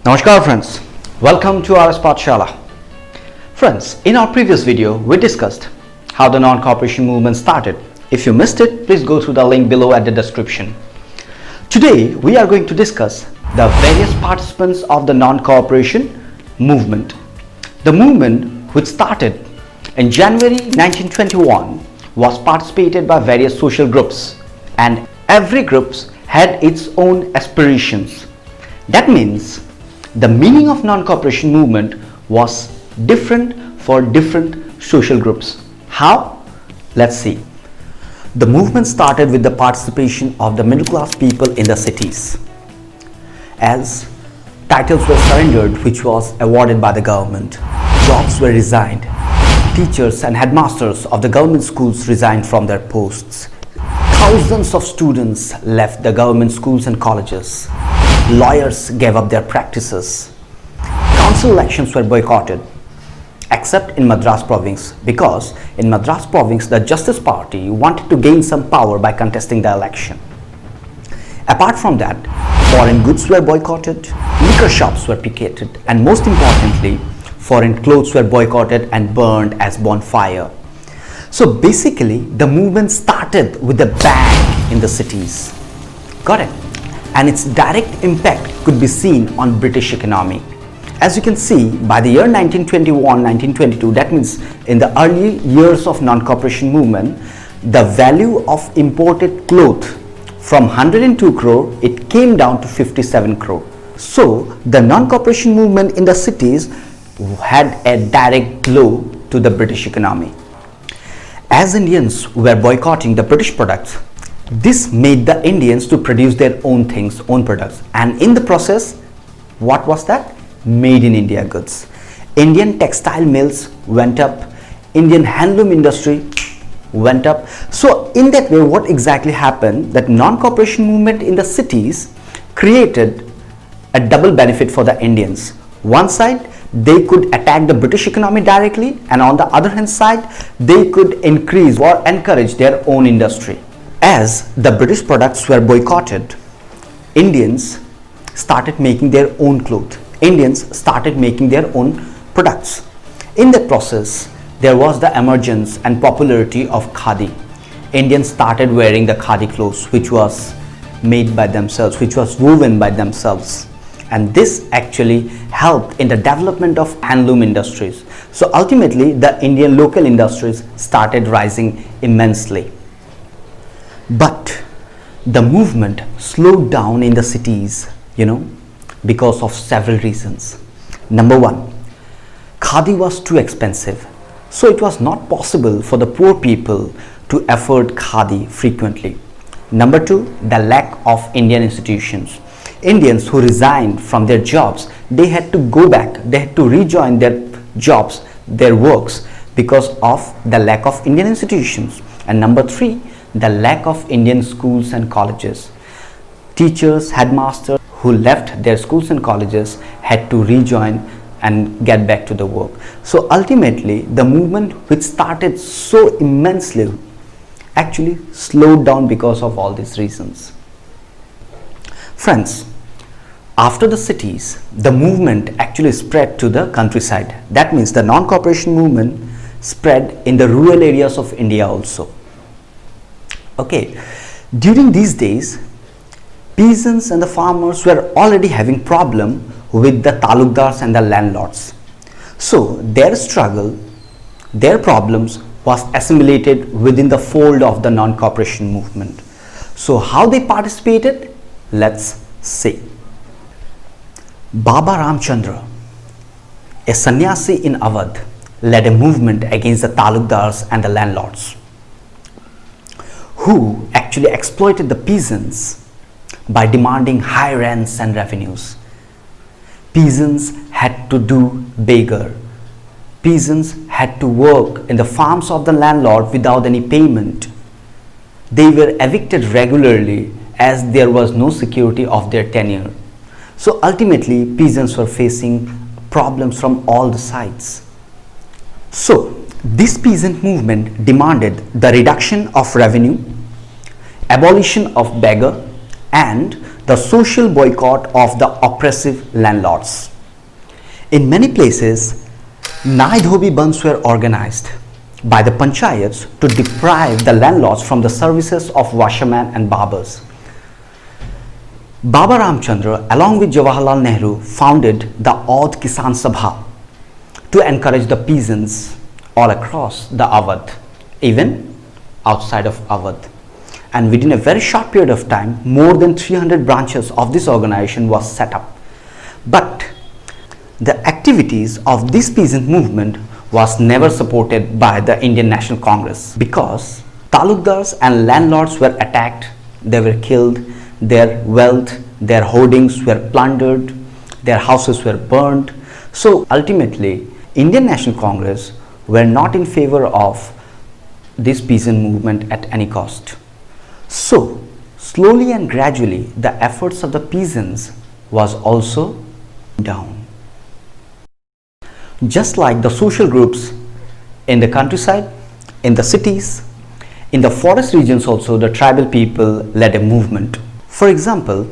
Namaskar friends, welcome to our Pathshala. Friends, in our previous video we discussed how the non-cooperation movement started. If you missed it, please go through the link below at the description. Today we are going to discuss the various participants of the non-cooperation movement. The movement, which started in January 1921, was participated by various social groups, and every group had its own aspirations. That means the meaning of non-cooperation movement was different for different social groups. How? Let's see. The movement started with the participation of the middle class people in the cities, as titles were surrendered which was awarded by the government. Jobs were resigned. Teachers and headmasters of the government schools resigned from their posts. Thousands of students left the government schools and colleges. Lawyers gave up their practices. Council elections were boycotted, except in Madras province, because in Madras province the Justice Party wanted to gain some power by contesting the election. Apart from that, foreign goods were boycotted, liquor shops were picketed, and most importantly, foreign clothes were boycotted and burned as bonfire. So basically, the movement started with a bang in the cities. Got it? And its direct impact could be seen on British economy. As you can see, by the year 1921-1922, that means in the early years of non-cooperation movement, the value of imported cloth from 102 crore, it came down to 57 crore. So the non-cooperation movement in the cities had a direct blow to the British economy. As Indians were boycotting the British products, this made the Indians to produce their own things, own products, and in the process, what was that? Made in India goods. Indian textile mills went up, Indian handloom industry went up. So in that way, what exactly happened? That non-cooperation movement in the cities created a double benefit for the Indians. One side, they could attack the British economy directly, and on the other hand side, they could increase or encourage their own industry. As the British products were boycotted, Indians started making their own clothes. Indians started making their own products. In that process, there was the emergence and popularity of khadi. Indians started wearing the khadi clothes, which was made by themselves, which was woven by themselves. And this actually helped in the development of handloom industries. So ultimately, the Indian local industries started rising immensely. But the movement slowed down in the cities, because of several reasons. Number one, khadi was too expensive. So it was not possible for the poor people to afford khadi frequently. Number two, the lack of Indian institutions. Indians who resigned from their jobs, they had to go back, they had to rejoin their jobs, their works, because of the lack of Indian institutions. And number three, the lack of Indian schools and colleges. Teachers, headmasters who left their schools and colleges had to rejoin and get back to the work. So ultimately, the movement, which started so immensely, actually slowed down because of all these reasons. Friends, after the cities, the movement actually spread to the countryside. That means the non-cooperation movement spread in the rural areas of India also. Okay, during these days, peasants and the farmers were already having problem with the talukdars and the landlords. So their struggle, their problems was assimilated within the fold of the non-cooperation movement. So how they participated? Let's see. Baba Ramchandra, a sannyasi in Awadh, led a movement against the talukdars and the landlords, who actually exploited the peasants by demanding high rents and revenues. Peasants had to do beggar. Peasants had to work in the farms of the landlord without any payment. They were evicted regularly as there was no security of their tenure. So ultimately, peasants were facing problems from all the sides. So this peasant movement demanded the reduction of revenue, abolition of beggar, and the social boycott of the oppressive landlords. In many places, Nai Dhobi Bandhs were organized by the panchayats to deprive the landlords from the services of washermen and barbers. Baba Ramchandra, along with Jawaharlal Nehru, founded the Audh Kisan Sabha to encourage the peasants all across the Awadh, even outside of Awadh. And within a very short period of time, more than 300 branches of this organization was set up. But the activities of this peasant movement was never supported by the Indian National Congress, because talukdars and landlords were attacked, they were killed, their wealth, their hoardings were plundered, their houses were burned. So ultimately, Indian National Congress were not in favor of this peasant movement at any cost. So slowly and gradually, the efforts of the peasants was also down. Just like the social groups in the countryside, in the cities, in the forest regions also, the tribal people led a movement. For example,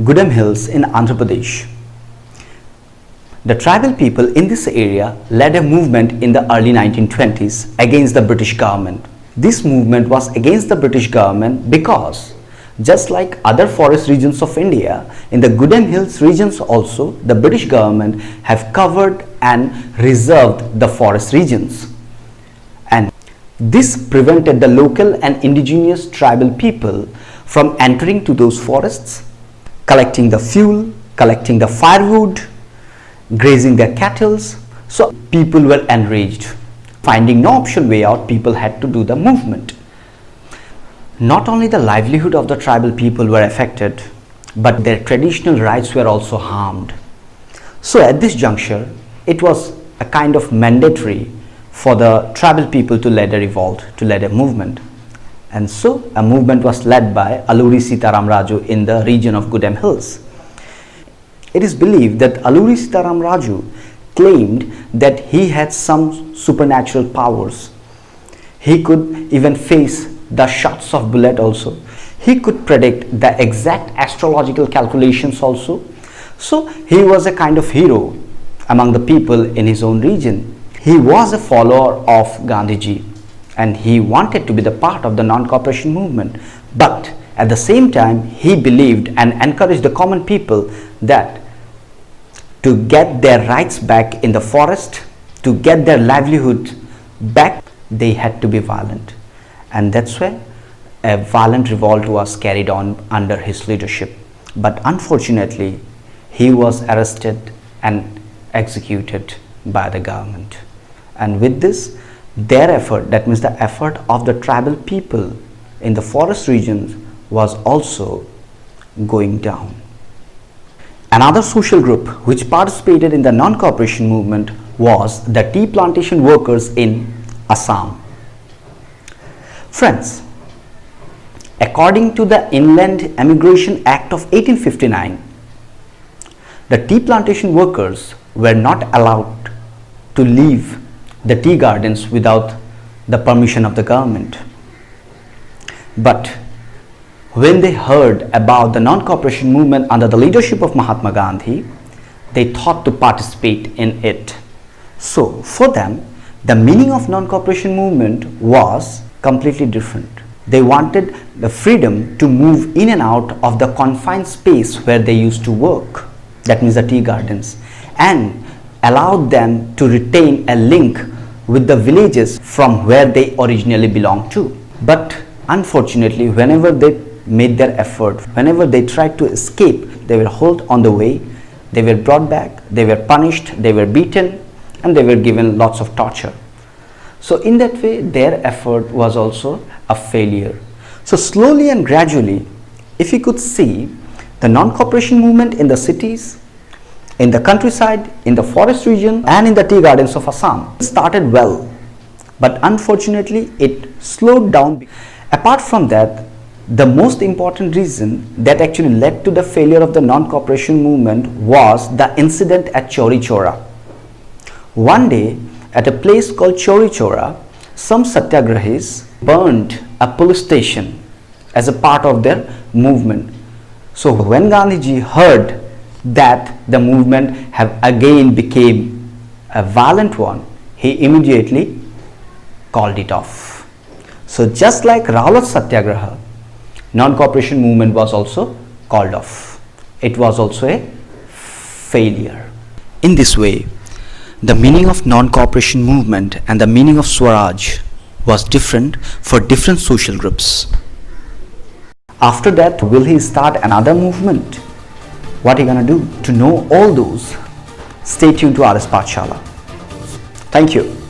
Gudem Hills in Andhra Pradesh. The tribal people in this area led a movement in the early 1920s against the British government. This movement was against the British government because, just like other forest regions of India, in the Gudem Hills regions also, the British government have covered and reserved the forest regions. And this prevented the local and indigenous tribal people from entering to those forests, collecting the fuel, collecting the firewood, grazing their cattle. So people were enraged. Finding no option way out, people had to do the movement. Not only the livelihood of the tribal people were affected, but their traditional rights were also harmed. So at this juncture, it was a kind of mandatory for the tribal people to lead a revolt, to lead a movement. And so a movement was led by Alluri Sitaram Raju in the region of Gudem Hills. It is believed that Alluri Sitaram Raju claimed that he had some supernatural powers. He could even face the shots of bullet also. He could predict the exact astrological calculations also. So he was a kind of hero among the people in his own region. He was a follower of Gandhiji and he wanted to be the part of the non-cooperation movement. But at the same time, he believed and encouraged the common people that to get their rights back in the forest, to get their livelihood back, they had to be violent. And that's why a violent revolt was carried on under his leadership. But unfortunately, he was arrested and executed by the government. And with this, their effort, that means the effort of the tribal people in the forest regions, was also going down. Another social group which participated in the non-cooperation movement was the tea plantation workers in Assam. Friends, according to the Inland Emigration Act of 1859, the tea plantation workers were not allowed to leave the tea gardens without the permission of the government. But when they heard about the non-cooperation movement under the leadership of Mahatma Gandhi, they thought to participate in it. So for them, the meaning of non-cooperation movement was completely different. They wanted the freedom to move in and out of the confined space where they used to work, that means the tea gardens, and allowed them to retain a link with the villages from where they originally belonged to. But unfortunately, whenever they made their effort, whenever they tried to escape, they were held on the way, they were brought back, they were punished, they were beaten, and they were given lots of torture. So in that way, their effort was also a failure. So slowly and gradually, if you could see, the non-cooperation movement in the cities, in the countryside, in the forest region, and in the tea gardens of Assam started well, but unfortunately it slowed down. Apart from that, the most important reason that actually led to the failure of the non-cooperation movement was the incident at Chauri Chaura. One day, at a place called Chauri Chaura, some satyagrahis burned a police station as a part of their movement. So when Gandhiji heard that the movement have again became a violent one, he immediately called it off. So just like Rowlatt Satyagraha, non-cooperation movement was also called off. It was also a failure. In this way, the meaning of non-cooperation movement and the meaning of Swaraj was different for different social groups. After that, will he start another movement? What are you gonna do? To know all those, stay tuned to RS Pathshala. Thank you.